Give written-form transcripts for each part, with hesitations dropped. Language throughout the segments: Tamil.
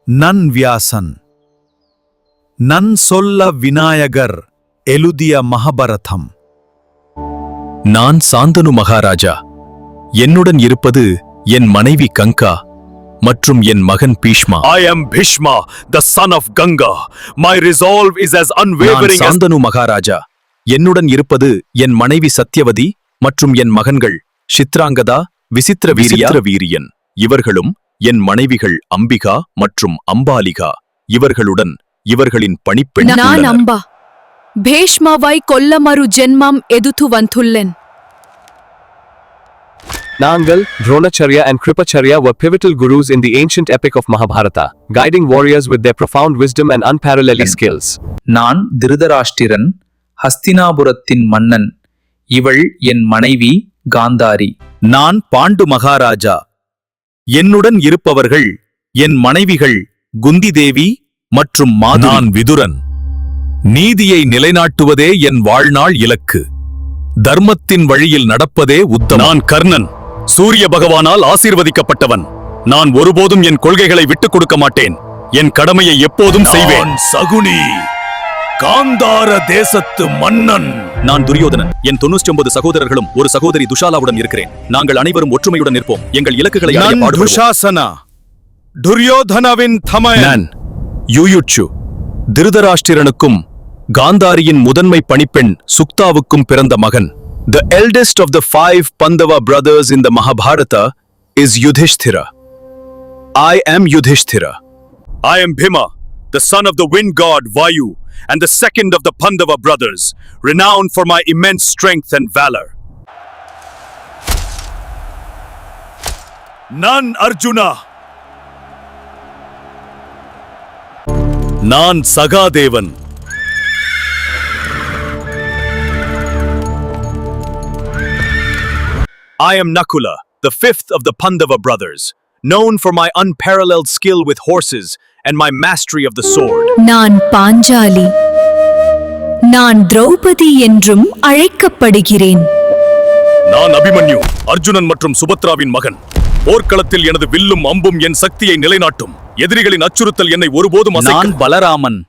நன் வியாசன் நன் சொல்ல விநாயகர் எழுதிய மகாபாரதம். நான் சாந்தனு மகாராஜா. என்னுடன் இருப்பது என் மனைவி கங்கா மற்றும் என் மகன் Bhishma. I am Bhishma, the son of Ganga. My resolve is as unwavering as... Shantanu Maharaja. என்னுடன் இருப்பது என் மனைவி சத்யவதி மற்றும் என் மகன்கள் சித்ராங்கதா, விசித்திர வீரியன். இவர்களும் என் மனைவிகள் அம்பிகா மற்றும் அம்பாலிகா. இவர்களுடன் இவர்களின் பணிப்பெண். நான் அம்பா பீஷ்மாவை கொல்ல மறு ஜென்மம் எதுத்துவந்துள்ளேன். Nangal, Dronacharya and Kripacharya were pivotal gurus in the ancient epic of Mahabharata, guiding warriors with their profound wisdom and unparalleled skills. நான் திருதராஷ்டிரன், ஹஸ்தினாபுரத்தின் மன்னன். இவள் என் மனைவி காந்தாரி. நான் பாண்டு மகாராஜா. என்னுடன் இருப்பவர்கள் என் மனைவிகள் குந்தி தேவி மற்றும் மாதுரி. நான் விதுரன். நீதியை நிலைநாட்டுவதே என் வாழ்நாள் இலக்கு. தர்மத்தின் வழியில் நடப்பதே உத்தமம். நான் கர்ணன், சூரிய பகவானால் ஆசீர்வதிக்கப்பட்டவன். நான் ஒருபோதும் என் கொள்கைகளை விட்டுக் கொடுக்க மாட்டேன். என் கடமையை எப்போதும் செய்வேன். சகுனி, காந்தார தேசத்து மன்னன். நான் துரியோதனன். என் 99 சகோதரர்களும் ஒரு சகோதரி துஷாலாவுடன் இருக்கிறேன். நாங்கள் அனைவரும் ஒற்றுமையுடன் நிற்போம். எங்கள் இலக்குகளை அடைய பாடுபடுவோம். துஷாசனா, துரியோதனவின் தமையன். நான் யூயுட்சு. திருதராஷ்டிரனுக்கும் காந்தாரியின் முதன்மை பணிப்பெண் சுக்தாவுக்கும் பிறந்த மகன். The eldest of the 5 Pandava brothers in the Mahabharata is Yudhishthira. I am Yudhishthira. I am Bhima, the son of the wind god Vayu, and the second of the Pandava brothers, renowned for my immense strength and valor. நான் அர்ஜுனா. நான் Sahadevan. I am Nakula, the 5th of the Pandava brothers, known for my unparalleled skill with horses and my mastery of the sword. நான் பாஞ்சாலி. நான் திரௌபதி என்றும் அழைக்கப்படுகிறேன். நான் அபிமன்யு, அர்ஜுனன் மற்றும் சுபத்ராவின் மகன். போர்க்களத்தில் எனது வில்லும் அம்பும் என் சக்தியை நிலைநாட்டும். எதிரிகளின் அச்சுறுத்தல் என்னை ஒருபோதும் நான் பலராமன்,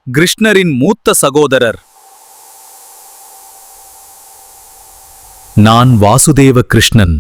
கிருஷ்ணரின் மூத்த சகோதரர். நான் வாசுதேவ கிருஷ்ணன்.